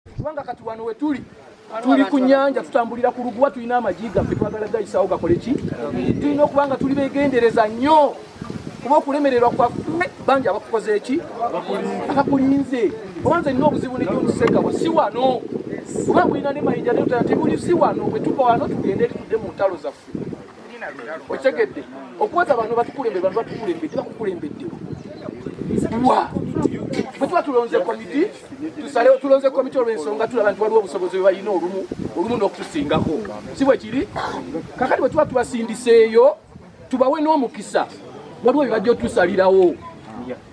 kubanga kati wano we tuli ku nnyanja tutambulira ku luguwa tulina amagi gaffe twagala gayisawo gakole ki tulina okubanga tuli beegendereza nnyo kuba okulemererwa kwaffe bangi abakukoze eki abakulinze obanze nina obuzibu nejyomusegawa si wano kuba bulina ne mayinja tebuli si wano bwe tuva wano tugende tutudde mu ntalo zaffe okitegedde okuwaza abantu batukulembedde bantu batukulembedde bakukulembedde bwe tuba tulonze komiti tusalewo tulonze komiti olw'ensonga tulaba nti waliwo obusobozi bwe balina olumu n'okutusingako si bwe kiri kakati bwe tuba tubasindiseeyo tubawe n'omukisa waliwo bibajja otusalirawo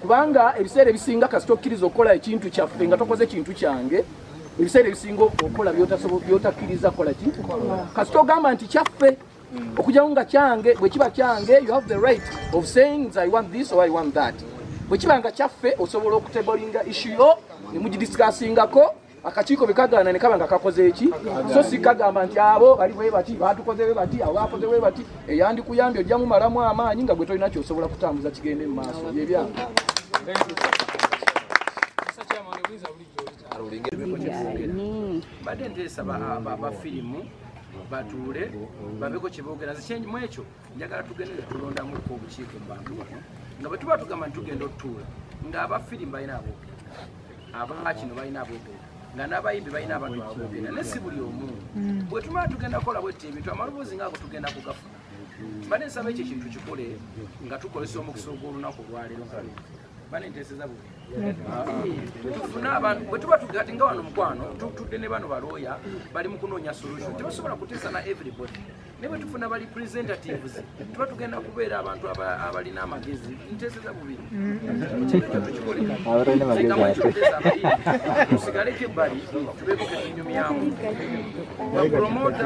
kubanga ebiseera ebisinga kasita okkiriza okukola ekintu kyaffe nga tokoze kintu kyange ebiseera ebisinga okukola byotakkiriza kola ki kasita ogamba nti kyaffe okujyawo nga kyange bwe kiba kyange you have the right of saying I want this or I want that bwe kiba nga kyaffe osobola okutebolinga issue yo ne mugidiscussingako akakiiko bekagaana ne kaba nga kakoze eki so si kagamba nti abo bali bwe bati batukoze bwe bati abo bakoze bwe bati eyandikuyambye ojja mumalamu amaanyi nga gwe tolina kyosobola kutambuza kigende mu maaso byebyange badde nteesa bafirimu batuule babeko kyebogera mu ekyo njagala tugende tulondamu obukiiko mu bantu bano nga bwe tuba tugamba nti tugenda otutuula ng'abafirimu balina aboogera abakino balina aboogera nga n'abayimbi balina abantu aboogera ne si buli omu bwe tumala tugenda kukola bwette ebintu amaloboozi ng'ago tugenda kugafuna badde nsaba ekyo ekintu kikole nga tukozesa omukisa ogw'olunaku olwaleero banenteeseza buli tufuna abantu bwe tuba tugati nga wano mukwano tutudde ne bano balooya bali mu kunoonya solution tebasobola kuteesa na everybody ne bwe tufuna bali representatives tuba tugenda kubeera abantu abalina amagezi nteeseza bubiri tusigaleko ebbali tubeeko ketunyumyamu bapromota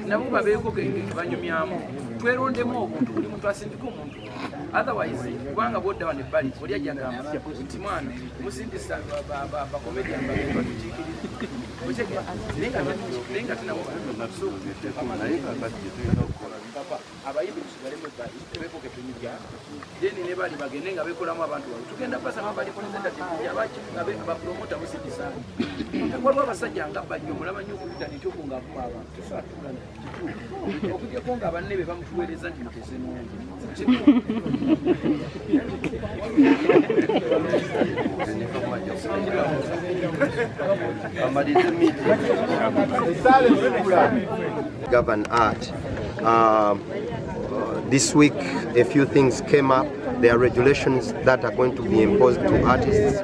nabo babeeko banyumyamu twerondemu obuntu buli muntu asindika omuntu otherwise kubanga bwodda wano ebbali oli ajja gamba nti mwana musindisa bakomedian bagenda tukiikiriza naye nga tinabo abayimbi tusigalemu ebbali tubeeko ketunyumya deni ne bali bagende nga bekolamu abantu bawe tugenda basaba bali representative bapromota musindisaani waliwo abasajja nga bajja omulaba nnyo okuyita nti okungavuma abantu tusaatugana kituufu okugyako nga banne be bamutuweereza nti mutese nungi govern art. This week a few things came up. There are regulations that are going to be imposed to artists.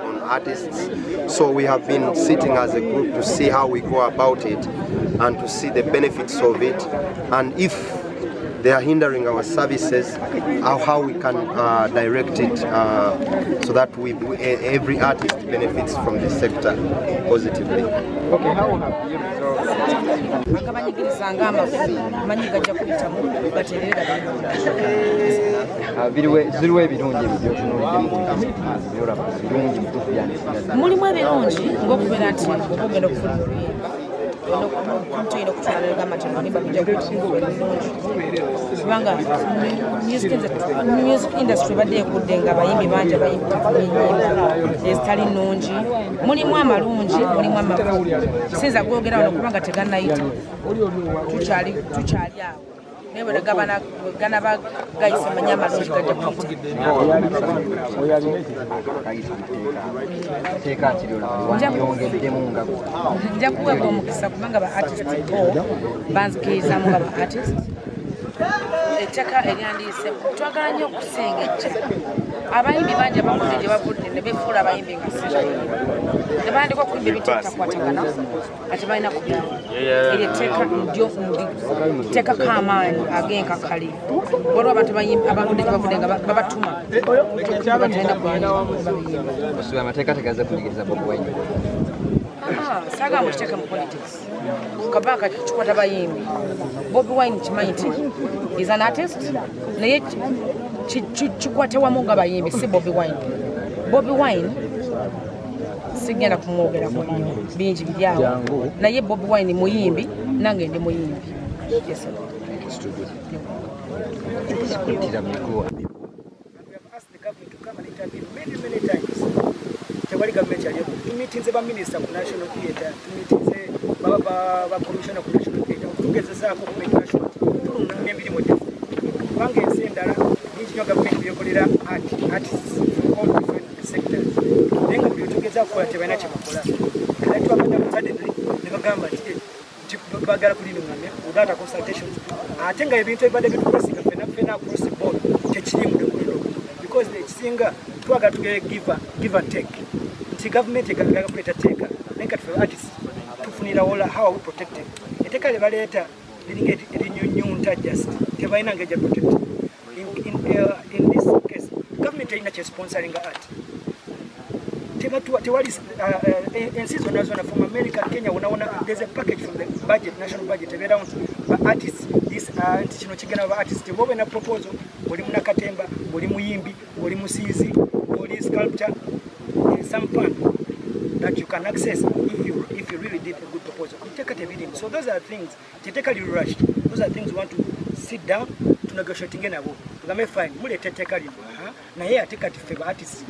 So we have been sitting as a group to see how we go about it and to see the benefits of it, and if they are hindering our services, how we can direct it so that every artist benefits from the sector positively. Okay, how have you resolved music industry badde kuddenga abayimbi bangi ezitali nnungi mulimu amalungi mulimu amakulu sinza gwogera wano kubanga tegannayita tukyali awo naye bwe gana bagayisa manyi amalungi gajja nja kuweebwa omukisa kubanga ba artist bo banzikirizamu nga ba artist ettaka eryandiise twagala nnyo okusengejja abayimbi bangi abavudde gye bavudde ne befuula abayimbi nga sibayimbi ne bandika okuyimba ebintu ebitakwatagana ate balina kubyama eryo etteeka ndyo tteeka k'amaanyi ag'enkakali waliwo abantu abavudde gye bavudde nga babatuma batalina kuyimba amateeka tegaze kunyigiriza Bobi Wine. Sagamba kiteeke mu politics kabaka kikwata bayimbi Bobi Wine kimanyi nti is an artist naye kikwate wamu nga bayimbi si Bobi Wine. Bobi Wine sigenda kumwogerako nnyo bingi biryawo naye Bobi Wine muyimbi nange ndi muyimbi. Yes, tewali gavumenti yali tumitinze baminisita ku national theatre tumitinze ba commissioner ku national theatre okutugezezaako okumenyera tulunga n'emirimu gyaffe kubanga ensi endala nyingi nnyo gavumenti byekolera artists from all different sectors naye nga buli otugezaako kukola tebalina kye bakola era twabadde mu suddenly ne bagamba nti bagala kulinungamya without a consultation ate nga ebintu ebibadde bitukusinga fena across the board tekiri mu dekolero because ekisinga twagala tugere give and take nti gavumenti egalaga kuleeta teeka naye nga tufe artists tufunira wola how are we protected eteeka lye baleeta liringa erinyunyunta just tebalina ngeja protected in this case gavumenti erina kyesponsoringa art tewali ensi zonna from America, Kenya, there's a package from the budget, national budget, around artists, this kino kigenda ba artists, bobe na proposal, oli bannakatemba, oli bayimbi, oli musizi, oli sculpture, some fund that you can access if you really did a good proposal. You take a bidding. So those are things, technically rushed. Those are things we want to sit down to negotiate again. Tugame fine, mule technically, na yeye ateka tifeva artists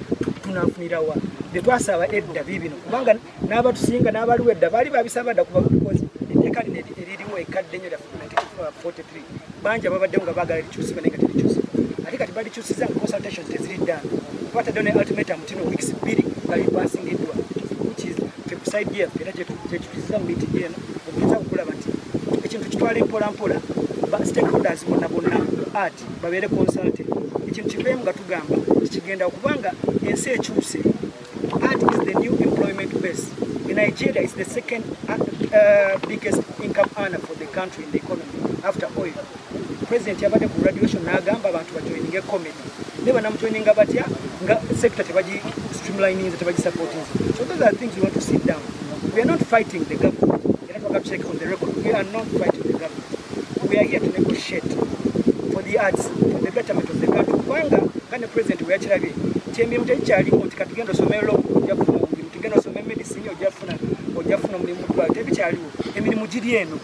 tunafunira wa betwasaba edda bibino kubanga n'aba tusinga n'abaliwo edda bali babisabada kuba because eteka liriwo ekadde nnyo 43 banja babadde nga bagala likyusibwa naye nga terikyusibwa ate kati bali kyusiza nga consultation teziri ddala batadde ne ultimatum tino weeks 2 bali basingiddwa which is fe kuside yaffe era kyetukiza mu meeting eno okugezaako okulaba nti ekintu kitwala empolampola stakeholders bonna art babeere consulted ekintu kiveemu nga tugamba kigenda okubanga ensi ekyuse. Art is the new employment base. In Nigeria, it's the second biggest income earner for the country in the economy after oil. President yabade ku graduation n'agamba abantu bajoininge comedy. Neba namujoininga batya nga sector tebaji streamlining tebaji supporting. So those are things we want to sit down. We are not fighting the government. You have to check on the record. We are not fighting the government. We are here to negotiate for the arts, for the betterment of the country. Kubanga kana president we achirabe chembe mtekyali kuti katugenda somero ojafuna mugenda somero medicine ojafuna mulimu kwa tebikyaliwo emirimu giri eno.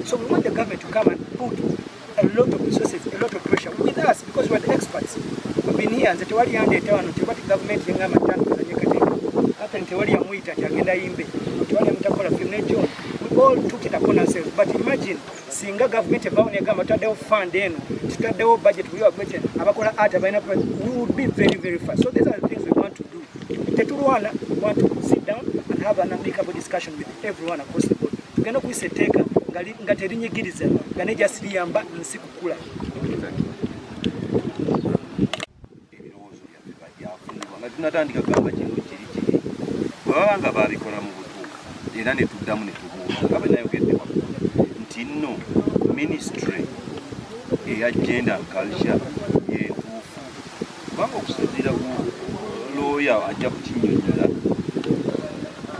So we want the government to come and put a lot of resources, a lot of pressure with us because we are the experts. We've been here and tewali yandeta wano tewali government yenga matano kuzanyekateka hata tewali yamuita kyagenda yimbe tewali mutakola film ne John. We all took it upon ourselves, but imagine singa government ebawo negamba taddewo fund eno tutaddewo budget we are budget abakola art abaina we would be very fast. So these are the things we want to do. Tetulwana we want to sit down and have an amicable discussion with everyone across the board. Tugenda kuiseteeka nga terinyigiriza nga neja siriyamba nsi kukula. Tunatandika gamba kino kiri bwabanga babikola mu butuufu era ne tuddamu ne tubuuza nga bwe nayogedde nti nno ministry eya gender and culture yetuufu kubanga okusinziira ku looya ajja kukinyonnyola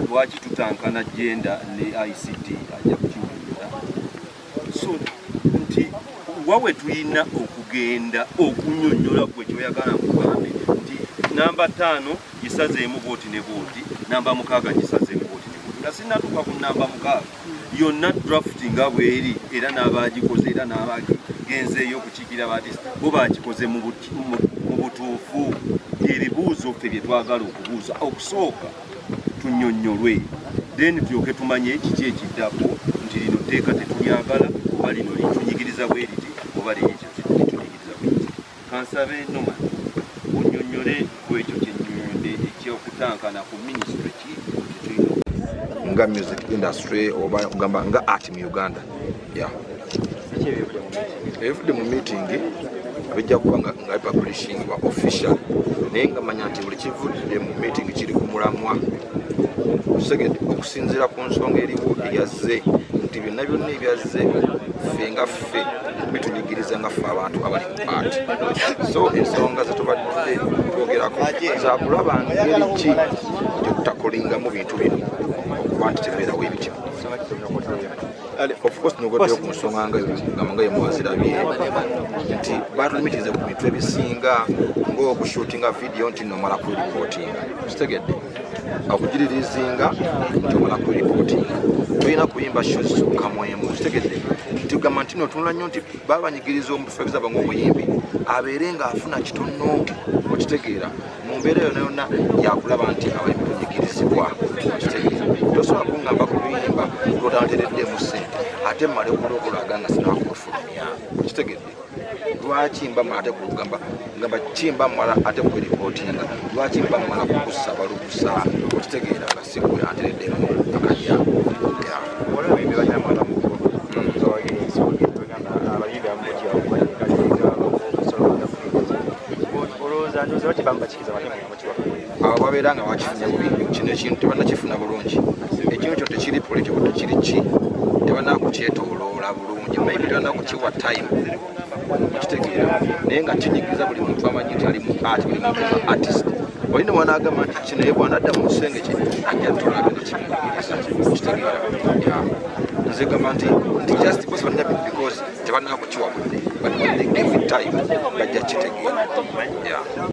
lwaki tutankana gender ne ICT ajja kukinyonnyola so nti wawe tulina okugenda okunyonnyola ku ekyoyagala nkugambe nti namba 5 gisazeemu booti ne booti namba 6 gisazeemu booti ne booti nga sinnatuuka ku namba 6 yonna drafting nga bweri era n'abagikoze era n'abagenzeeyo okukiikira baartist bo bakikoze mu butuufu ebibuuzo ffe bye twagala okubuuza okusooka tunnyonnyolwe then tulyoke tumanye kiki ekiddako nti lino tteeka tetulyagala oba lino litunyigiriza bweriti oba liikyo litunyigiriza bweriti kansabe noma onnyonnyole ku ekyo kyennyonnyodde ekyokutankana ku ministry ki nga music industry oba kugamba nga art mu Uganda. Yeah. Every mu meeting abijja kuba nga publishing wa official naye nga manya nti buli kivudde mu meeting kiri ku mulamwa segede okusinziira ku nsonga eriwo eyazze nti byonna byonna ebyazze ffe nga ffe bitunyigiriza nga ffe abantu abali mu art. So ensonga zetubadde twogerako za kulaba ngeri ki gyetutakolingamu bintu bino okuba nti tebeerawo ebitya. Of course nogoddeyo ku nsonga nga ye mwazirabye nti batulumiriza ku bintu ebisinga ng'okushootinga video nti nomala ku reportinga kitegedde okugiririzinga nti omala ku reportinga tulina kuyimba shows kamwemu kitegedde tugamba nti notunula nnyo nti babanyigiriza omuntu febizaba ng'omuyimbi abeere ng'afuna kitono okitegeera mu mumbeera yonna yakulaba nti abayimbi tunyigirizibwa tosobola kungamba ku biyimba lotantereddemu ssente ate mmale okulokolaga nga sinakulufulumya kitegedde lwaki mba mmala ate kugamba ngamba kimba mmala ate kweripotinga lwaki mba mmala kukussa balukusa okitegeera nga sigwe antereddemu akajja abo babeera nga bakifunye bubi kino ekintu tebannakifuna bulungi ekintu kyo tekiri politiko tekiri ki tebanakukyetooloola bulungi maybe tebanakukiwa time okitegeera naye nga kinyigiriza buli muntu amanyi nti ali mu art buli muntu nga artist olina bwanaagamba nti kinaye bwanadda mu kisenge kye ajja tulabe nga kimunyigiriza okitegeera nze gamba nti just because tebanakukiwa budde but when they give it time bajja kitegeera